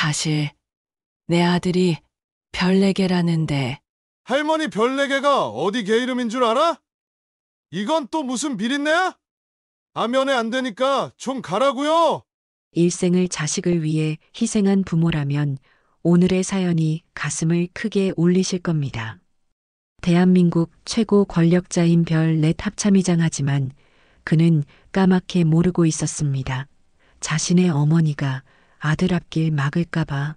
사실 내 아들이 별네개라는데. 할머니 별 4개가 어디 개 이름인 줄 알아? 이건 또 무슨 비린내야? 아면에 안 되니까 좀 가라고요. 일생을 자식을 위해 희생한 부모라면 오늘의 사연이 가슴을 크게 울리실 겁니다. 대한민국 최고 권력자인 별넷 합참의장하지만 그는 까맣게 모르고 있었습니다. 자신의 어머니가 아들 앞길 막을까봐.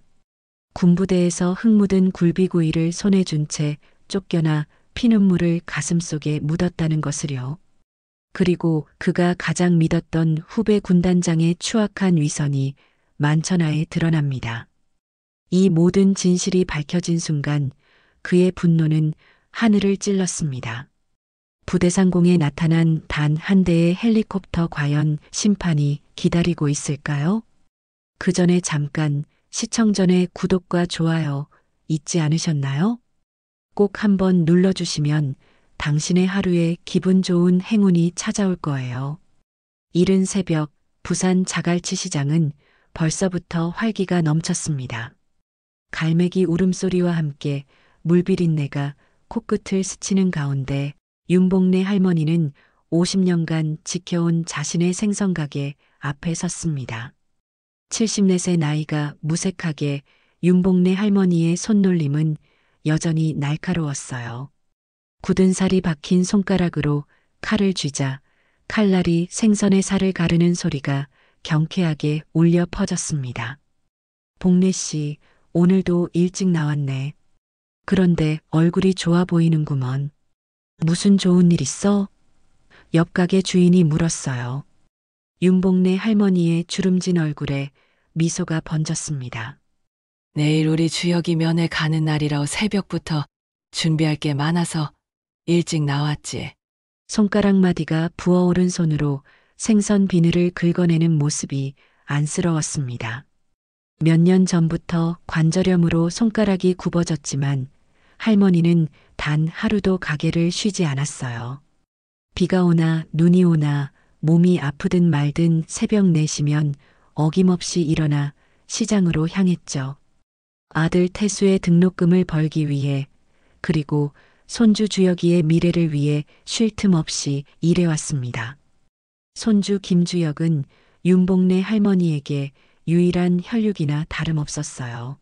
군부대에서 흙 묻은 굴비구이를 손에 준 채 쫓겨나 피눈물을 가슴속에 묻었다는 것을요. 그리고 그가 가장 믿었던 후배 군단장의 추악한 위선이 만천하에 드러납니다. 이 모든 진실이 밝혀진 순간 그의 분노는 하늘을 찔렀습니다. 부대 상공에 나타난 단 한 대의 헬리콥터 과연 심판이 기다리고 있을까요? 그 전에 잠깐 시청 전에 구독과 좋아요 잊지 않으셨나요? 꼭 한번 눌러주시면 당신의 하루에 기분 좋은 행운이 찾아올 거예요. 이른 새벽 부산 자갈치 시장은 벌써부터 활기가 넘쳤습니다. 갈매기 울음소리와 함께 물비린내가 코끝을 스치는 가운데 윤복래 할머니는 50년간 지켜온 자신의 생선가게 앞에 섰습니다. 74세 나이가 무색하게 윤복래 할머니의 손놀림은 여전히 날카로웠어요. 굳은 살이 박힌 손가락으로 칼을 쥐자 칼날이 생선의 살을 가르는 소리가 경쾌하게 울려 퍼졌습니다. 복래 씨, 오늘도 일찍 나왔네. 그런데 얼굴이 좋아 보이는구먼. 무슨 좋은 일 있어? 옆 가게 주인이 물었어요. 윤복래 할머니의 주름진 얼굴에 미소가 번졌습니다. 내일 우리 주혁이 면회 가는 날이라 새벽부터 준비할 게 많아서 일찍 나왔지. 손가락 마디가 부어오른 손으로 생선 비늘을 긁어내는 모습이 안쓰러웠습니다. 몇 년 전부터 관절염으로 손가락이 굽어졌지만 할머니는 단 하루도 가게를 쉬지 않았어요. 비가 오나 눈이 오나 몸이 아프든 말든 새벽 4시면 어김없이 일어나 시장으로 향했죠. 아들 태수의 등록금을 벌기 위해, 그리고 손주 주혁이의 미래를 위해 쉴 틈 없이 일해왔습니다. 손주 김주혁은 윤복래 할머니에게 유일한 혈육이나 다름없었어요.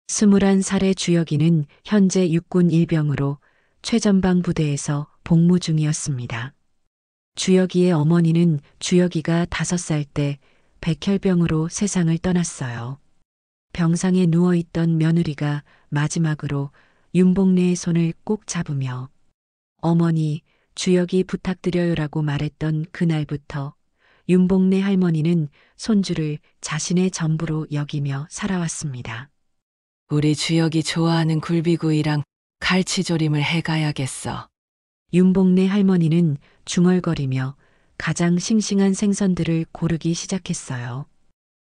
21살의 주혁이는 현재 육군 일병으로 최전방 부대에서 복무 중이었습니다. 주혁이의 어머니는 주혁이가 5살 때 백혈병으로 세상을 떠났어요. 병상에 누워있던 며느리가 마지막으로 윤복래의 손을 꼭 잡으며 어머니, 주혁이 부탁드려요라고 말했던 그날부터 윤복래 할머니는 손주를 자신의 전부로 여기며 살아왔습니다. 우리 주혁이 좋아하는 굴비구이랑 갈치조림을 해가야겠어. 윤복래 할머니는 중얼거리며 가장 싱싱한 생선들을 고르기 시작했어요.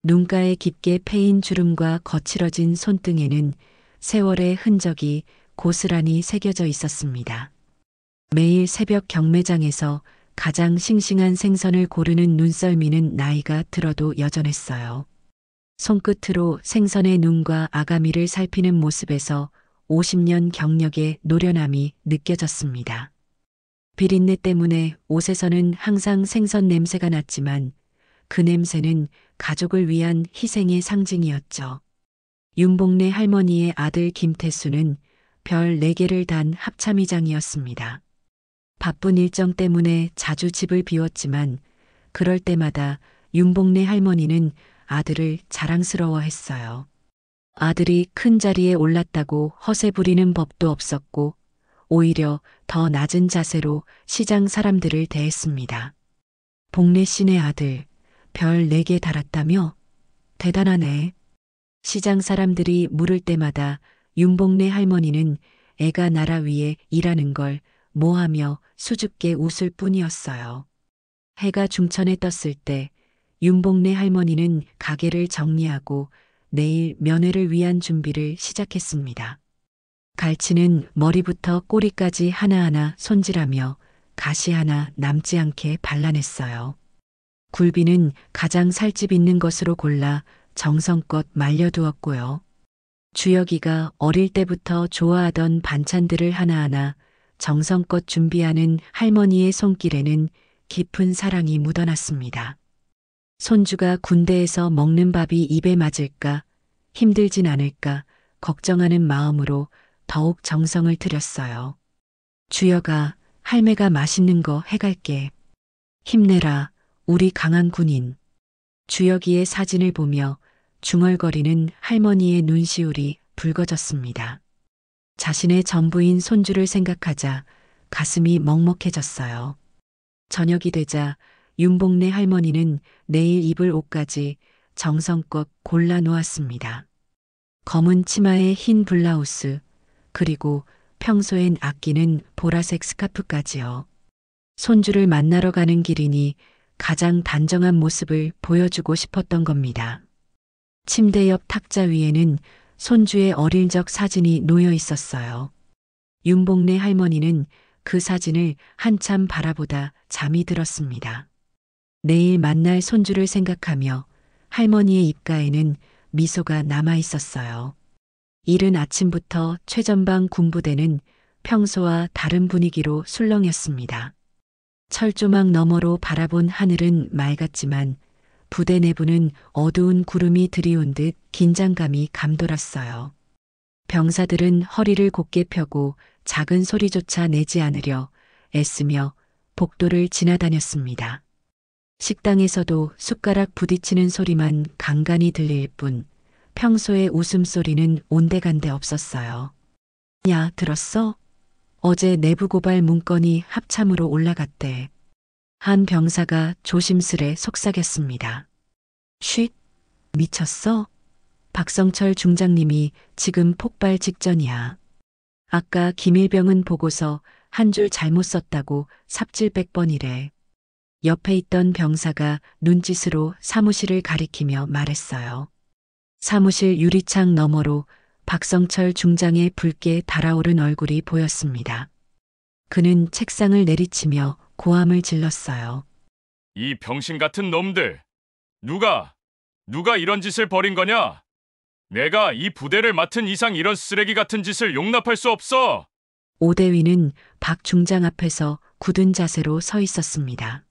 눈가에 깊게 패인 주름과 거칠어진 손등에는 세월의 흔적이 고스란히 새겨져 있었습니다. 매일 새벽 경매장에서 가장 싱싱한 생선을 고르는 눈썰미는 나이가 들어도 여전했어요. 손끝으로 생선의 눈과 아가미를 살피는 모습에서 50년 경력의 노련함이 느껴졌습니다. 비린내 때문에 옷에서는 항상 생선 냄새가 났지만 그 냄새는 가족을 위한 희생의 상징이었죠. 윤복래 할머니의 아들 김태수는 별 4개를 단 합참의장이었습니다. 바쁜 일정 때문에 자주 집을 비웠지만 그럴 때마다 윤복래 할머니는 아들을 자랑스러워했어요. 아들이 큰 자리에 올랐다고 허세 부리는 법도 없었고 오히려 더 낮은 자세로 시장 사람들을 대했습니다. 복래 씨네 아들 별 4개 달았다며? 대단하네. 시장 사람들이 물을 때마다 윤복래 할머니는 애가 나라 위에 일하는 걸 모하며 수줍게 웃을 뿐이었어요. 해가 중천에 떴을 때 윤복래 할머니는 가게를 정리하고 내일 면회를 위한 준비를 시작했습니다. 갈치는 머리부터 꼬리까지 하나하나 손질하며 가시 하나 남지 않게 발라냈어요. 굴비는 가장 살집 있는 것으로 골라 정성껏 말려두었고요. 주혁이가 어릴 때부터 좋아하던 반찬들을 하나하나 정성껏 준비하는 할머니의 손길에는 깊은 사랑이 묻어났습니다. 손주가 군대에서 먹는 밥이 입에 맞을까, 힘들진 않을까 걱정하는 마음으로 더욱 정성을 들였어요. 주혁아, 할매가 맛있는 거 해갈게. 힘내라, 우리 강한 군인. 주혁이의 사진을 보며 중얼거리는 할머니의 눈시울이 붉어졌습니다. 자신의 전부인 손주를 생각하자 가슴이 먹먹해졌어요. 저녁이 되자 윤복래 할머니는 내일 입을 옷까지 정성껏 골라 놓았습니다. 검은 치마에 흰 블라우스, 그리고 평소엔 아끼는 보라색 스카프까지요. 손주를 만나러 가는 길이니 가장 단정한 모습을 보여주고 싶었던 겁니다. 침대 옆 탁자 위에는 손주의 어릴 적 사진이 놓여 있었어요. 윤복래 할머니는 그 사진을 한참 바라보다 잠이 들었습니다. 내일 만날 손주를 생각하며 할머니의 입가에는 미소가 남아 있었어요. 이른 아침부터 최전방 군부대는 평소와 다른 분위기로 술렁였습니다. 철조망 너머로 바라본 하늘은 맑았지만 부대 내부는 어두운 구름이 드리운 듯 긴장감이 감돌았어요. 병사들은 허리를 곧게 펴고 작은 소리조차 내지 않으려 애쓰며 복도를 지나다녔습니다. 식당에서도 숟가락 부딪히는 소리만 간간히 들릴 뿐 평소의 웃음소리는 온데간데 없었어요. 야, 들었어? 어제 내부 고발 문건이 합참으로 올라갔대. 한 병사가 조심스레 속삭였습니다. 쉿, 미쳤어? 박성철 중장님이 지금 폭발 직전이야. 아까 김일병은 보고서 한 줄 잘못 썼다고 삽질 100번이래. 옆에 있던 병사가 눈짓으로 사무실을 가리키며 말했어요. 사무실 유리창 너머로 박성철 중장의 붉게 달아오른 얼굴이 보였습니다. 그는 책상을 내리치며 고함을 질렀어요. 이 병신 같은 놈들! 누가 이런 짓을 벌인 거냐? 내가 이 부대를 맡은 이상 이런 쓰레기 같은 짓을 용납할 수 없어! 오대위는 박 중장 앞에서 굳은 자세로 서 있었습니다.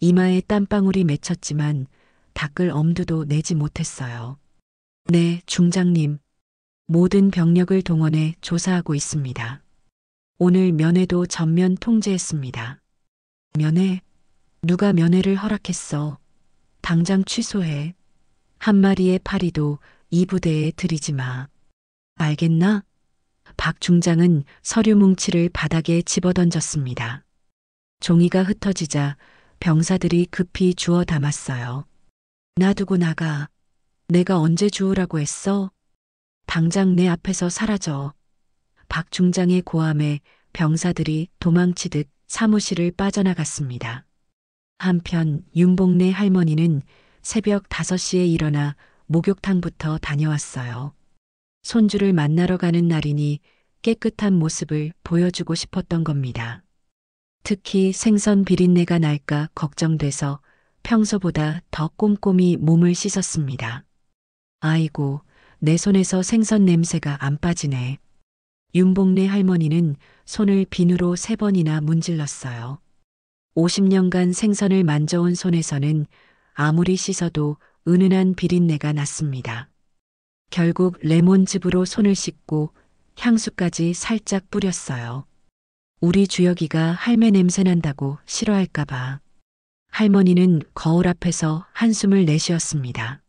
이마에 땀방울이 맺혔지만 닦을 엄두도 내지 못했어요. 네, 중장님. 모든 병력을 동원해 조사하고 있습니다. 오늘 면회도 전면 통제했습니다. 면회? 누가 면회를 허락했어? 당장 취소해. 한 마리의 파리도 이 부대에 들이지 마. 알겠나? 박 중장은 서류 뭉치를 바닥에 집어던졌습니다. 종이가 흩어지자 병사들이 급히 주워 담았어요. 놔두고 나가. 내가 언제 주우라고 했어? 당장 내 앞에서 사라져. 박 중장의 고함에 병사들이 도망치듯 사무실을 빠져나갔습니다. 한편 윤복래 할머니는 새벽 5시에 일어나 목욕탕부터 다녀왔어요. 손주를 만나러 가는 날이니 깨끗한 모습을 보여주고 싶었던 겁니다. 특히 생선 비린내가 날까 걱정돼서 평소보다 더 꼼꼼히 몸을 씻었습니다. 아이고, 내 손에서 생선 냄새가 안 빠지네. 윤복래 할머니는 손을 비누로 3번이나 문질렀어요. 50년간 생선을 만져온 손에서는 아무리 씻어도 은은한 비린내가 났습니다. 결국 레몬즙으로 손을 씻고 향수까지 살짝 뿌렸어요. 우리 주혁이가 할매 냄새 난다고 싫어할까봐. 할머니는 거울 앞에서 한숨을 내쉬었습니다.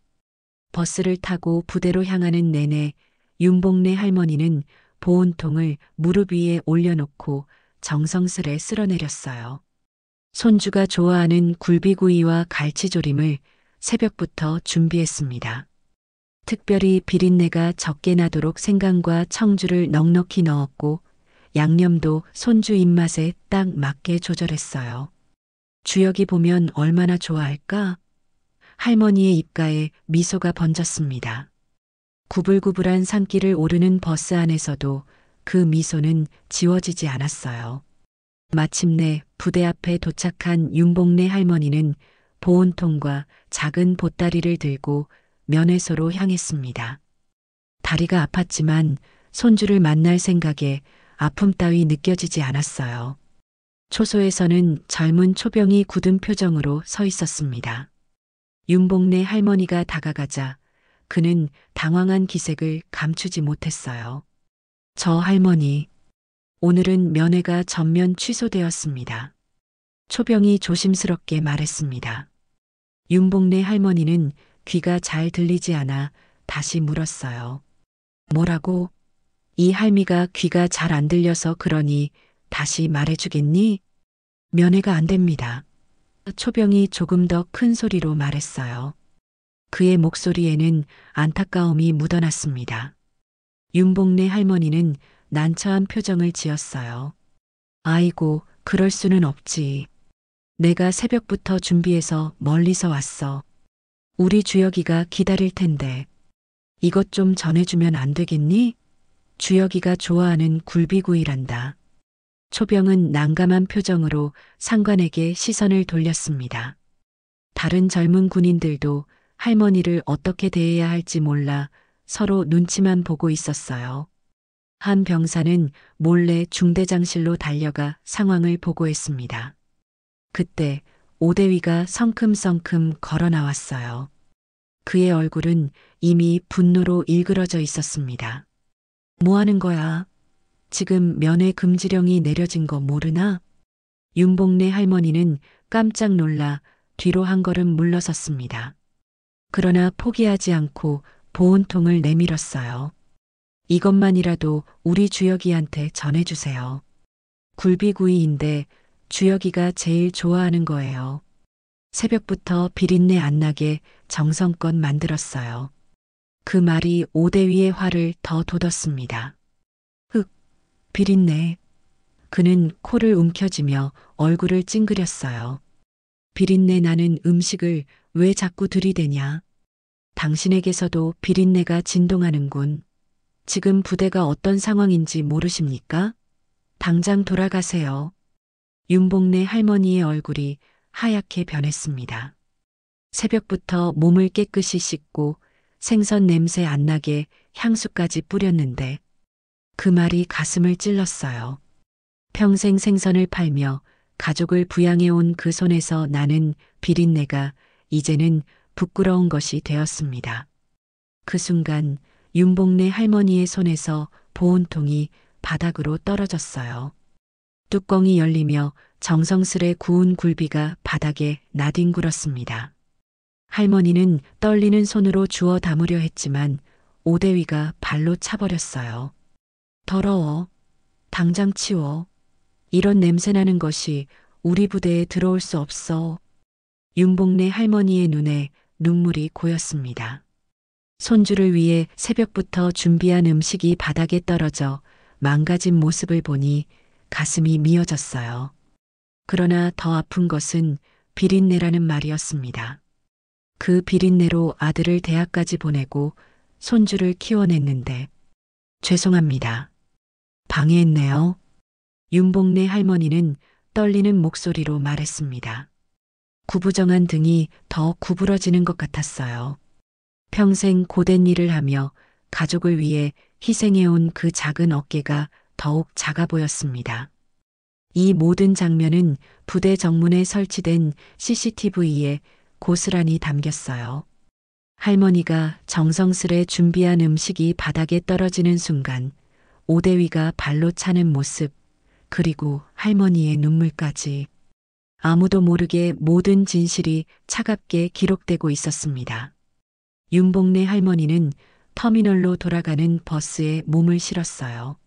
버스를 타고 부대로 향하는 내내 윤복래 할머니는 보온통을 무릎 위에 올려놓고 정성스레 쓸어내렸어요. 손주가 좋아하는 굴비구이와 갈치조림을 새벽부터 준비했습니다. 특별히 비린내가 적게 나도록 생강과 청주를 넉넉히 넣었고 양념도 손주 입맛에 딱 맞게 조절했어요. 주혁이 보면 얼마나 좋아할까? 할머니의 입가에 미소가 번졌습니다. 구불구불한 산길을 오르는 버스 안에서도 그 미소는 지워지지 않았어요. 마침내 부대 앞에 도착한 윤복래 할머니는 보온통과 작은 보따리를 들고 면회소로 향했습니다. 다리가 아팠지만 손주를 만날 생각에 아픔 따위 느껴지지 않았어요. 초소에서는 젊은 초병이 굳은 표정으로 서 있었습니다. 윤복래 할머니가 다가가자 그는 당황한 기색을 감추지 못했어요. 저 할머니, 오늘은 면회가 전면 취소되었습니다. 초병이 조심스럽게 말했습니다. 윤복래 할머니는 귀가 잘 들리지 않아 다시 물었어요. 뭐라고? 이 할미가 귀가 잘 안 들려서 그러니 다시 말해주겠니? 면회가 안 됩니다. 초병이 조금 더 큰 소리로 말했어요. 그의 목소리에는 안타까움이 묻어났습니다. 윤복래 할머니는 난처한 표정을 지었어요. 아이고, 그럴 수는 없지. 내가 새벽부터 준비해서 멀리서 왔어. 우리 주혁이가 기다릴 텐데. 이것 좀 전해주면 안 되겠니? 주혁이가 좋아하는 굴비구이란다. 초병은 난감한 표정으로 상관에게 시선을 돌렸습니다. 다른 젊은 군인들도 할머니를 어떻게 대해야 할지 몰라 서로 눈치만 보고 있었어요. 한 병사는 몰래 중대장실로 달려가 상황을 보고했습니다. 그때 오대위가 성큼성큼 걸어 나왔어요. 그의 얼굴은 이미 분노로 일그러져 있었습니다. 뭐 하는 거야? 지금 면회 금지령이 내려진 거 모르나? 윤복래 할머니는 깜짝 놀라 뒤로 한 걸음 물러섰습니다. 그러나 포기하지 않고 보온통을 내밀었어요. 이것만이라도 우리 주혁이한테 전해주세요. 굴비구이인데 주혁이가 제일 좋아하는 거예요. 새벽부터 비린내 안 나게 정성껏 만들었어요. 그 말이 오대위의 화를 더 돋웠습니다. 흑, 비린내. 그는 코를 움켜쥐며 얼굴을 찡그렸어요. 비린내 나는 음식을 왜 자꾸 들이대냐? 당신에게서도 비린내가 진동하는군. 지금 부대가 어떤 상황인지 모르십니까? 당장 돌아가세요. 윤복래 할머니의 얼굴이 하얗게 변했습니다. 새벽부터 몸을 깨끗이 씻고 생선 냄새 안 나게 향수까지 뿌렸는데 그 말이 가슴을 찔렀어요. 평생 생선을 팔며 가족을 부양해온 그 손에서 나는 비린내가 이제는 부끄러운 것이 되었습니다. 그 순간 윤복래 할머니의 손에서 보온통이 바닥으로 떨어졌어요. 뚜껑이 열리며 정성스레 구운 굴비가 바닥에 나뒹굴었습니다. 할머니는 떨리는 손으로 주워 담으려 했지만 오대위가 발로 차버렸어요. 더러워. 당장 치워. 이런 냄새나는 것이 우리 부대에 들어올 수 없어. 윤복래 할머니의 눈에 눈물이 고였습니다. 손주를 위해 새벽부터 준비한 음식이 바닥에 떨어져 망가진 모습을 보니 가슴이 미어졌어요. 그러나 더 아픈 것은 비린내라는 말이었습니다. 그 비린내로 아들을 대학까지 보내고 손주를 키워냈는데 죄송합니다. 방해했네요. 윤복래 할머니는 떨리는 목소리로 말했습니다. 구부정한 등이 더 구부러지는 것 같았어요. 평생 고된 일을 하며 가족을 위해 희생해온 그 작은 어깨가 더욱 작아 보였습니다. 이 모든 장면은 부대 정문에 설치된 CCTV에 고스란히 담겼어요. 할머니가 정성스레 준비한 음식이 바닥에 떨어지는 순간 오대위가 발로 차는 모습, 그리고 할머니의 눈물까지 아무도 모르게 모든 진실이 차갑게 기록되고 있었습니다. 윤복래 할머니는 터미널로 돌아가는 버스에 몸을 실었어요.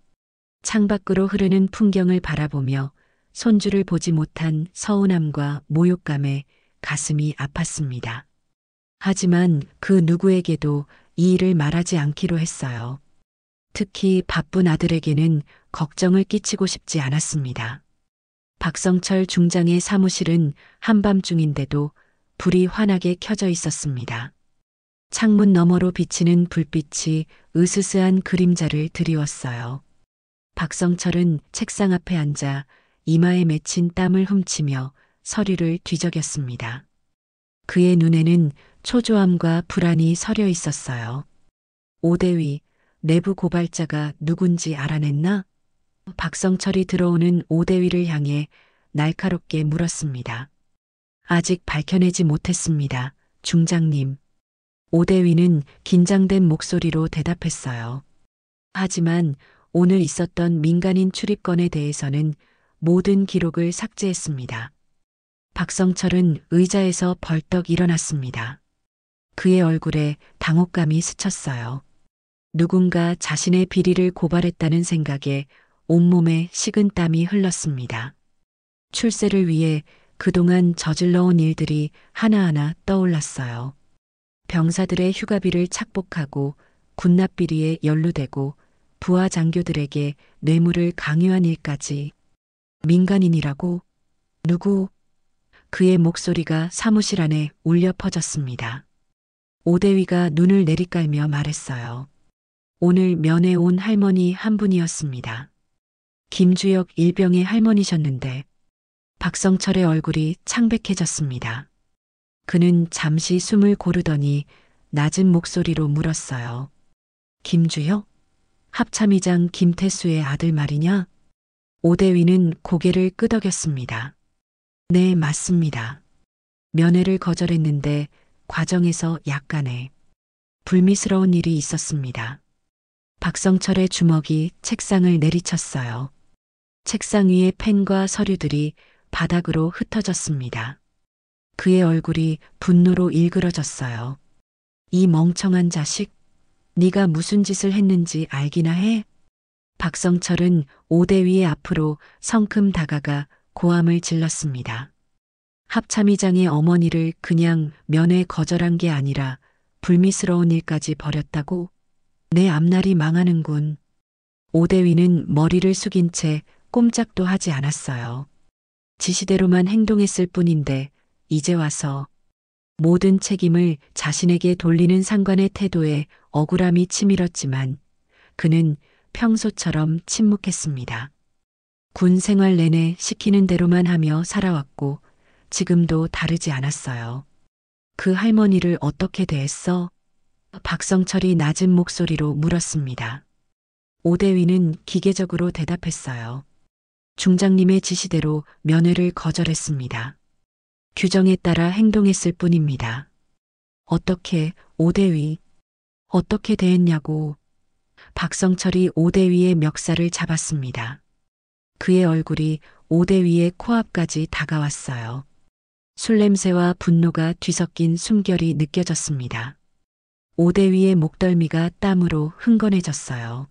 창밖으로 흐르는 풍경을 바라보며 손주를 보지 못한 서운함과 모욕감에 가슴이 아팠습니다. 하지만 그 누구에게도 이 일을 말하지 않기로 했어요. 특히 바쁜 아들에게는 걱정을 끼치고 싶지 않았습니다. 박성철 중장의 사무실은 한밤중인데도 불이 환하게 켜져 있었습니다. 창문 너머로 비치는 불빛이 으스스한 그림자를 드리웠어요. 박성철은 책상 앞에 앉아 이마에 맺힌 땀을 훔치며 서류를 뒤적였습니다. 그의 눈에는 초조함과 불안이 서려 있었어요. 오대위, 내부 고발자가 누군지 알아냈나? 박성철이 들어오는 오대위를 향해 날카롭게 물었습니다. 아직 밝혀내지 못했습니다. 중장님. 오대위는 긴장된 목소리로 대답했어요. 하지만 오늘 있었던 민간인 출입건에 대해서는 모든 기록을 삭제했습니다. 박성철은 의자에서 벌떡 일어났습니다. 그의 얼굴에 당혹감이 스쳤어요. 누군가 자신의 비리를 고발했다는 생각에 온몸에 식은땀이 흘렀습니다. 출세를 위해 그동안 저질러온 일들이 하나하나 떠올랐어요. 병사들의 휴가비를 착복하고 군납비리에 연루되고 부하 장교들에게 뇌물을 강요한 일까지. 민간인이라고? 누구? 그의 목소리가 사무실 안에 울려 퍼졌습니다. 오대위가 눈을 내리깔며 말했어요. 오늘 면회 온 할머니 한 분이었습니다. 김주혁 일병의 할머니셨는데. 박성철의 얼굴이 창백해졌습니다. 그는 잠시 숨을 고르더니 낮은 목소리로 물었어요. 김주혁? 합참의장 김태수의 아들 말이냐? 오대위는 고개를 끄덕였습니다. 네, 맞습니다. 면회를 거절했는데 과정에서 약간의 불미스러운 일이 있었습니다. 박성철의 주먹이 책상을 내리쳤어요. 책상 위의 펜과 서류들이 바닥으로 흩어졌습니다. 그의 얼굴이 분노로 일그러졌어요. 이 멍청한 자식, 네가 무슨 짓을 했는지 알기나 해? 박성철은 오대위의 앞으로 성큼 다가가 고함을 질렀습니다. 합참의장의 어머니를 그냥 면회 거절한 게 아니라 불미스러운 일까지 벌였다고? 내 앞날이 망하는군. 오대위는 머리를 숙인 채 꼼짝도 하지 않았어요. 지시대로만 행동했을 뿐인데 이제 와서 모든 책임을 자신에게 돌리는 상관의 태도에 억울함이 치밀었지만 그는 평소처럼 침묵했습니다. 군 생활 내내 시키는 대로만 하며 살아왔고 지금도 다르지 않았어요. 그 할머니를 어떻게 대했어? 박성철이 낮은 목소리로 물었습니다. 오대위는 기계적으로 대답했어요. 중장님의 지시대로 면회를 거절했습니다. 규정에 따라 행동했을 뿐입니다. 어떻게, 오대위, 어떻게 대했냐고. 박성철이 오대위의 멱살을 잡았습니다. 그의 얼굴이 오대위의 코앞까지 다가왔어요. 술냄새와 분노가 뒤섞인 숨결이 느껴졌습니다. 오대위의 목덜미가 땀으로 흥건해졌어요.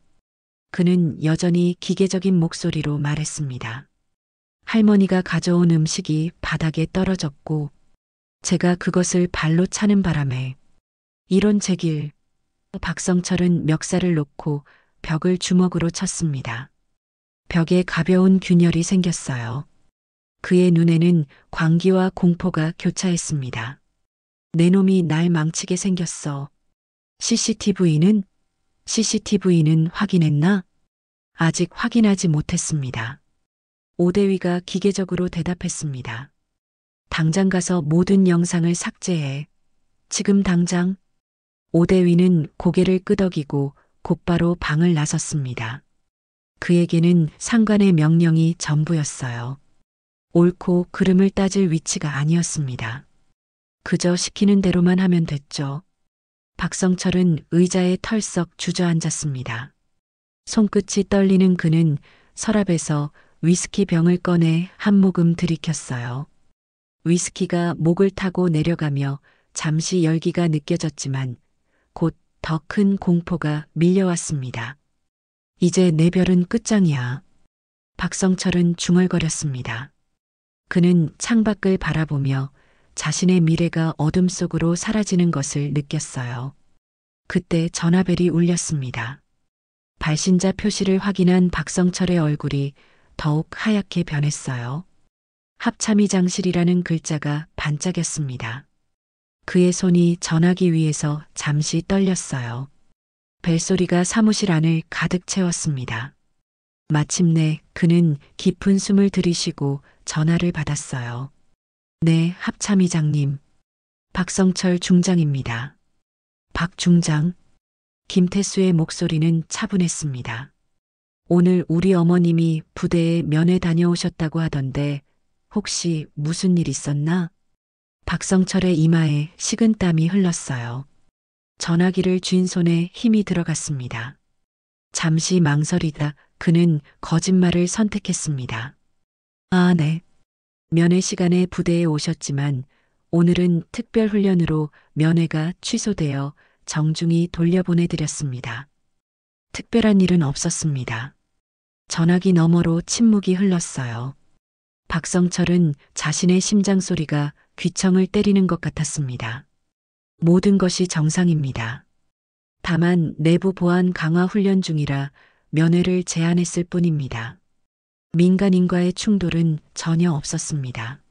그는 여전히 기계적인 목소리로 말했습니다. 할머니가 가져온 음식이 바닥에 떨어졌고 제가 그것을 발로 차는 바람에 이런 제 길. 박성철은 멱살을 놓고 벽을 주먹으로 쳤습니다. 벽에 가벼운 균열이 생겼어요. 그의 눈에는 광기와 공포가 교차했습니다. 내 놈이 날 망치게 생겼어. CCTV는 확인했나? 아직 확인하지 못했습니다. 오대위가 기계적으로 대답했습니다. 당장 가서 모든 영상을 삭제해. 지금 당장. 오대위는 고개를 끄덕이고 곧바로 방을 나섰습니다. 그에게는 상관의 명령이 전부였어요. 옳고 그름을 따질 위치가 아니었습니다. 그저 시키는 대로만 하면 됐죠. 박성철은 의자에 털썩 주저앉았습니다. 손끝이 떨리는 그는 서랍에서 위스키 병을 꺼내 한 모금 들이켰어요. 위스키가 목을 타고 내려가며 잠시 열기가 느껴졌지만 곧 더 큰 공포가 밀려왔습니다. 이제 내 별은 끝장이야. 박성철은 중얼거렸습니다. 그는 창밖을 바라보며 자신의 미래가 어둠 속으로 사라지는 것을 느꼈어요. 그때 전화벨이 울렸습니다. 발신자 표시를 확인한 박성철의 얼굴이 더욱 하얗게 변했어요. 합참의장실이라는 글자가 반짝였습니다. 그의 손이 전화기 위에서 잠시 떨렸어요. 벨소리가 사무실 안을 가득 채웠습니다. 마침내 그는 깊은 숨을 들이쉬고 전화를 받았어요. 네, 합참의장님. 박성철 중장입니다. 박 중장. 김태수의 목소리는 차분했습니다. 오늘 우리 어머님이 부대에 면회 다녀오셨다고 하던데 혹시 무슨 일 있었나? 박성철의 이마에 식은땀이 흘렀어요. 전화기를 쥔 손에 힘이 들어갔습니다. 잠시 망설이다 그는 거짓말을 선택했습니다. 아, 네. 면회 시간에 부대에 오셨지만 오늘은 특별 훈련으로 면회가 취소되어 정중히 돌려보내드렸습니다. 특별한 일은 없었습니다. 전화기 너머로 침묵이 흘렀어요. 박성철은 자신의 심장 소리가 귀청을 때리는 것 같았습니다. 모든 것이 정상입니다. 다만 내부 보안 강화 훈련 중이라 면회를 제한했을 뿐입니다. 민간인과의 충돌은 전혀 없었습니다.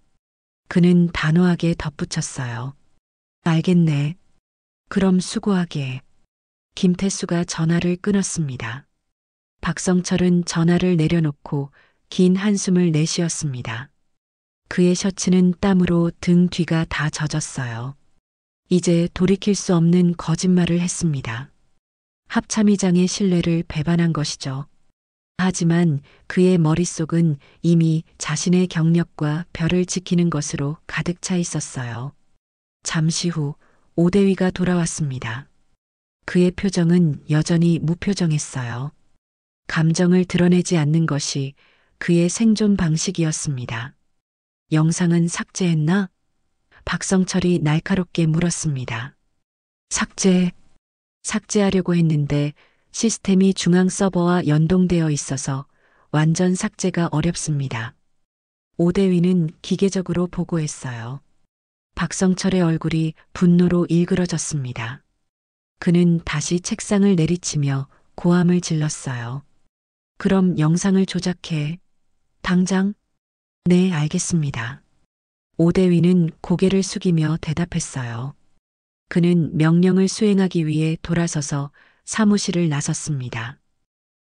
그는 단호하게 덧붙였어요. 알겠네. 그럼 수고하게. 김태수가 전화를 끊었습니다. 박성철은 전화를 내려놓고 긴 한숨을 내쉬었습니다. 그의 셔츠는 땀으로 등 뒤가 다 젖었어요. 이제 돌이킬 수 없는 거짓말을 했습니다. 합참의장의 신뢰를 배반한 것이죠. 하지만 그의 머릿속은 이미 자신의 경력과 별을 지키는 것으로 가득 차 있었어요. 잠시 후 오대위가 돌아왔습니다. 그의 표정은 여전히 무표정했어요. 감정을 드러내지 않는 것이 그의 생존 방식이었습니다. 영상은 삭제했나? 박성철이 날카롭게 물었습니다. 삭제하려고 했는데 시스템이 중앙 서버와 연동되어 있어서 완전 삭제가 어렵습니다. 오대위는 기계적으로 보고했어요. 박성철의 얼굴이 분노로 일그러졌습니다. 그는 다시 책상을 내리치며 고함을 질렀어요. 그럼 영상을 조작해. 당장? 네, 알겠습니다. 오대위는 고개를 숙이며 대답했어요. 그는 명령을 수행하기 위해 돌아서서 사무실을 나섰습니다.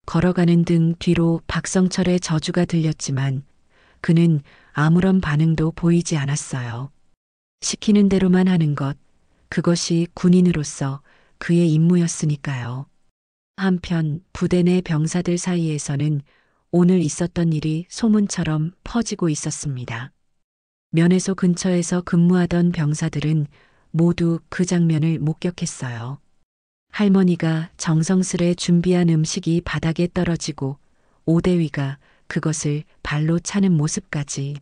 걸어가는 등 뒤로 박성철의 저주가 들렸지만 그는 아무런 반응도 보이지 않았어요. 시키는 대로만 하는 것, 그것이 군인으로서 그의 임무였으니까요. 한편 부대 내 병사들 사이에서는 오늘 있었던 일이 소문처럼 퍼지고 있었습니다. 면회소 근처에서 근무하던 병사들은 모두 그 장면을 목격했어요. 할머니가 정성스레 준비한 음식이 바닥에 떨어지고 오대위가 그것을 발로 차는 모습까지.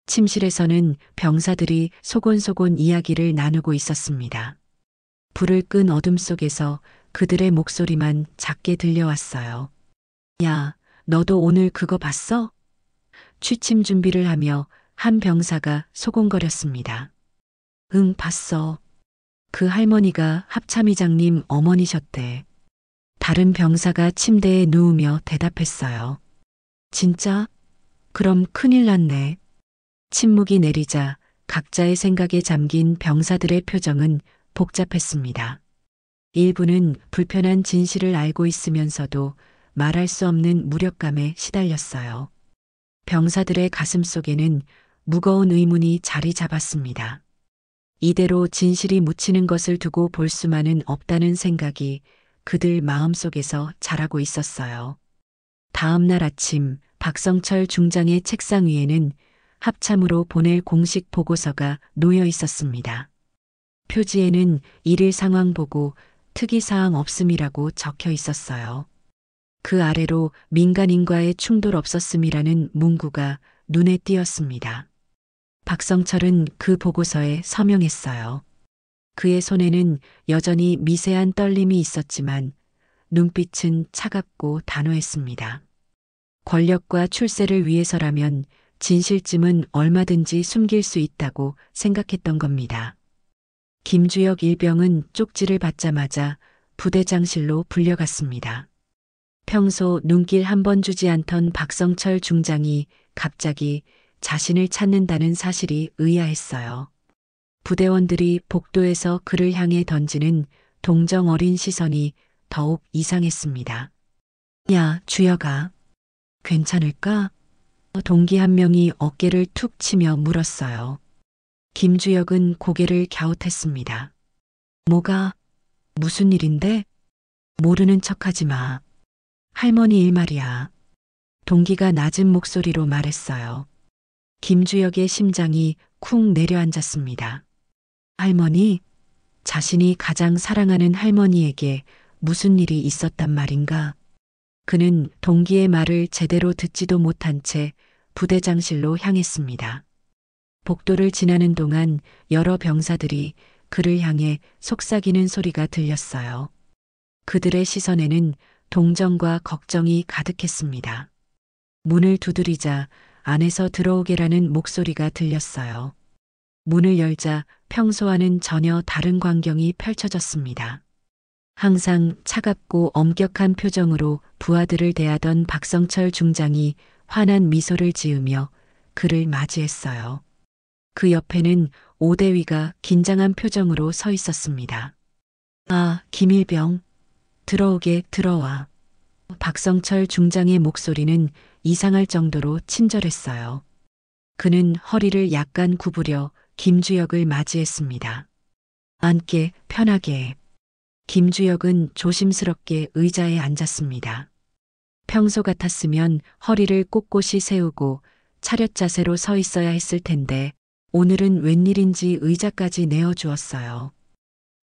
침실에서는 병사들이 소곤소곤 이야기를 나누고 있었습니다. 불을 끈 어둠 속에서 그들의 목소리만 작게 들려왔어요. 야, 너도 오늘 그거 봤어? 취침 준비를 하며 한 병사가 소곤거렸습니다. 응, 봤어. 그 할머니가 합참의장님 어머니셨대. 다른 병사가 침대에 누우며 대답했어요. 진짜? 그럼 큰일 났네. 침묵이 내리자 각자의 생각에 잠긴 병사들의 표정은 복잡했습니다. 일부는 불편한 진실을 알고 있으면서도 말할 수 없는 무력감에 시달렸어요. 병사들의 가슴 속에는 무거운 의문이 자리 잡았습니다. 이대로 진실이 묻히는 것을 두고 볼 수만은 없다는 생각이 그들 마음속에서 자라고 있었어요. 다음 날 아침 박성철 중장의 책상 위에는 합참으로 보낼 공식 보고서가 놓여 있었습니다. 표지에는 일일 상황 보고 특이사항 없음이라고 적혀 있었어요. 그 아래로 민간인과의 충돌 없었음이라는 문구가 눈에 띄었습니다. 박성철은 그 보고서에 서명했어요. 그의 손에는 여전히 미세한 떨림이 있었지만 눈빛은 차갑고 단호했습니다. 권력과 출세를 위해서라면 진실쯤은 얼마든지 숨길 수 있다고 생각했던 겁니다. 김주혁 일병은 쪽지를 받자마자 부대장실로 불려갔습니다. 평소 눈길 한 번 주지 않던 박성철 중장이 갑자기 자신을 찾는다는 사실이 의아했어요. 부대원들이 복도에서 그를 향해 던지는 동정 어린 시선이 더욱 이상했습니다. 야, 주혁아. 괜찮을까? 동기 한 명이 어깨를 툭 치며 물었어요. 김주혁은 고개를 갸웃했습니다. 뭐가, 무슨 일인데? 모르는 척하지 마. 할머니 일 말이야. 동기가 낮은 목소리로 말했어요. 김주혁의 심장이 쿵 내려앉았습니다. 할머니, 자신이 가장 사랑하는 할머니에게 무슨 일이 있었단 말인가? 그는 동기의 말을 제대로 듣지도 못한 채 부대장실로 향했습니다. 복도를 지나는 동안 여러 병사들이 그를 향해 속삭이는 소리가 들렸어요. 그들의 시선에는 동정과 걱정이 가득했습니다. 문을 두드리자 안에서 들어오게라는 목소리가 들렸어요. 문을 열자 평소와는 전혀 다른 광경이 펼쳐졌습니다. 항상 차갑고 엄격한 표정으로 부하들을 대하던 박성철 중장이 환한 미소를 지으며 그를 맞이했어요. 그 옆에는 오대위가 긴장한 표정으로 서 있었습니다. 아, 김일병. 들어오게, 들어와. 박성철 중장의 목소리는 이상할 정도로 친절했어요. 그는 허리를 약간 구부려 김주혁을 맞이했습니다. 앉게, 편하게. 김주혁은 조심스럽게 의자에 앉았습니다. 평소 같았으면 허리를 꼿꼿이 세우고 차렷 자세로 서 있어야 했을 텐데 오늘은 웬일인지 의자까지 내어주었어요.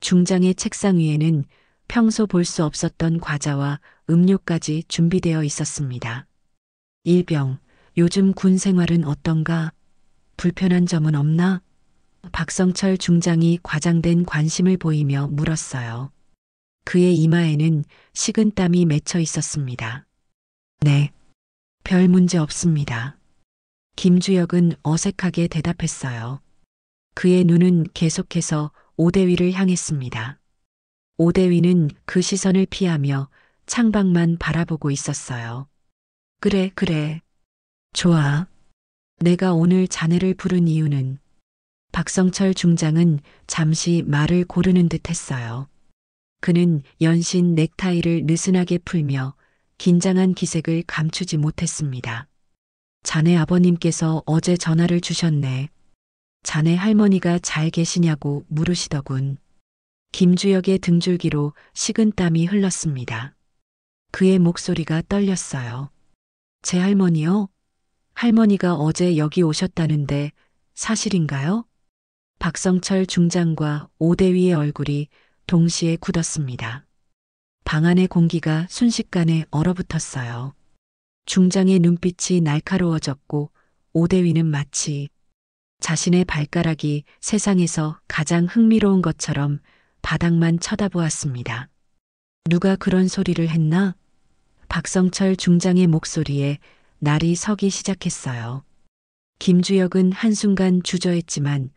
중장의 책상 위에는 평소 볼 수 없었던 과자와 음료까지 준비되어 있었습니다. 일병, 요즘 군 생활은 어떤가? 불편한 점은 없나? 박성철 중장이 과장된 관심을 보이며 물었어요. 그의 이마에는 식은땀이 맺혀 있었습니다. 네, 별 문제 없습니다. 김주혁은 어색하게 대답했어요. 그의 눈은 계속해서 오대위를 향했습니다. 오대위는 그 시선을 피하며 창밖만 바라보고 있었어요. 그래, 그래. 좋아. 내가 오늘 자네를 부른 이유는 박성철 중장은 잠시 말을 고르는 듯 했어요. 그는 연신 넥타이를 느슨하게 풀며 긴장한 기색을 감추지 못했습니다. 자네 아버님께서 어제 전화를 주셨네. 자네 할머니가 잘 계시냐고 물으시더군. 김주혁의 등줄기로 식은땀이 흘렀습니다. 그의 목소리가 떨렸어요. 제 할머니요? 할머니가 어제 여기 오셨다는데 사실인가요? 박성철 중장과 오대위의 얼굴이 동시에 굳었습니다. 방 안의 공기가 순식간에 얼어붙었어요. 중장의 눈빛이 날카로워졌고 오대위는 마치 자신의 발가락이 세상에서 가장 흥미로운 것처럼 바닥만 쳐다보았습니다. 누가 그런 소리를 했나? 박성철 중장의 목소리에 날이 서기 시작했어요. 김주혁은 한순간 주저했지만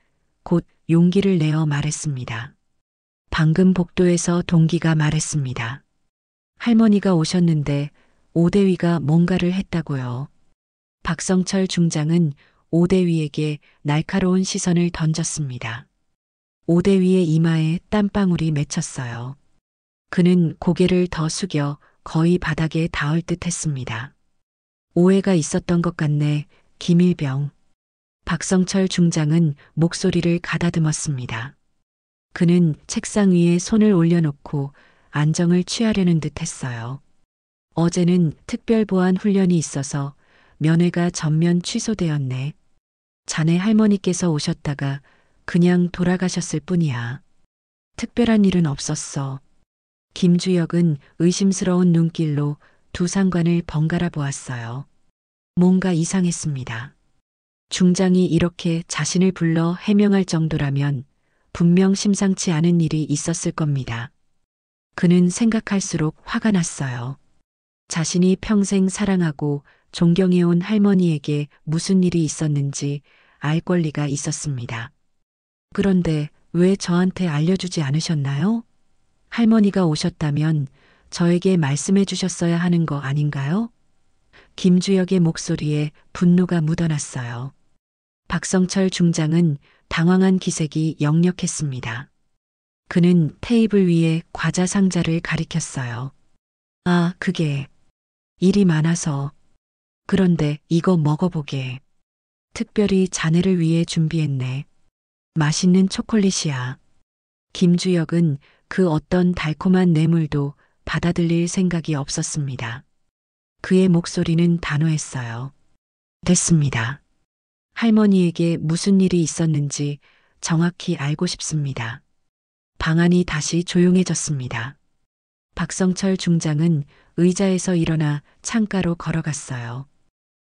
곧 용기를 내어 말했습니다. 방금 복도에서 동기가 말했습니다. 할머니가 오셨는데 오대위가 뭔가를 했다고요. 박성철 중장은 오대위에게 날카로운 시선을 던졌습니다. 오대위의 이마에 땀방울이 맺혔어요. 그는 고개를 더 숙여 거의 바닥에 닿을 듯 했습니다. 오해가 있었던 것 같네, 김일병. 박성철 중장은 목소리를 가다듬었습니다. 그는 책상 위에 손을 올려놓고 안정을 취하려는 듯 했어요. 어제는 특별보안 훈련이 있어서 면회가 전면 취소되었네. 자네 할머니께서 오셨다가 그냥 돌아가셨을 뿐이야. 특별한 일은 없었어. 김주혁은 의심스러운 눈길로 두 상관을 번갈아 보았어요. 뭔가 이상했습니다. 중장이 이렇게 자신을 불러 해명할 정도라면 분명 심상치 않은 일이 있었을 겁니다. 그는 생각할수록 화가 났어요. 자신이 평생 사랑하고 존경해온 할머니에게 무슨 일이 있었는지 알 권리가 있었습니다. 그런데 왜 저한테 알려주지 않으셨나요? 할머니가 오셨다면 저에게 말씀해 주셨어야 하는 거 아닌가요? 김주혁의 목소리에 분노가 묻어났어요. 박성철 중장은 당황한 기색이 역력했습니다. 그는 테이블 위에 과자 상자를 가리켰어요. 아, 그게 일이 많아서. 그런데 이거 먹어보게. 특별히 자네를 위해 준비했네. 맛있는 초콜릿이야. 김주혁은 그 어떤 달콤한 뇌물도 받아들일 생각이 없었습니다. 그의 목소리는 단호했어요. 됐습니다. 할머니에게 무슨 일이 있었는지 정확히 알고 싶습니다. 방안이 다시 조용해졌습니다. 박성철 중장은 의자에서 일어나 창가로 걸어갔어요.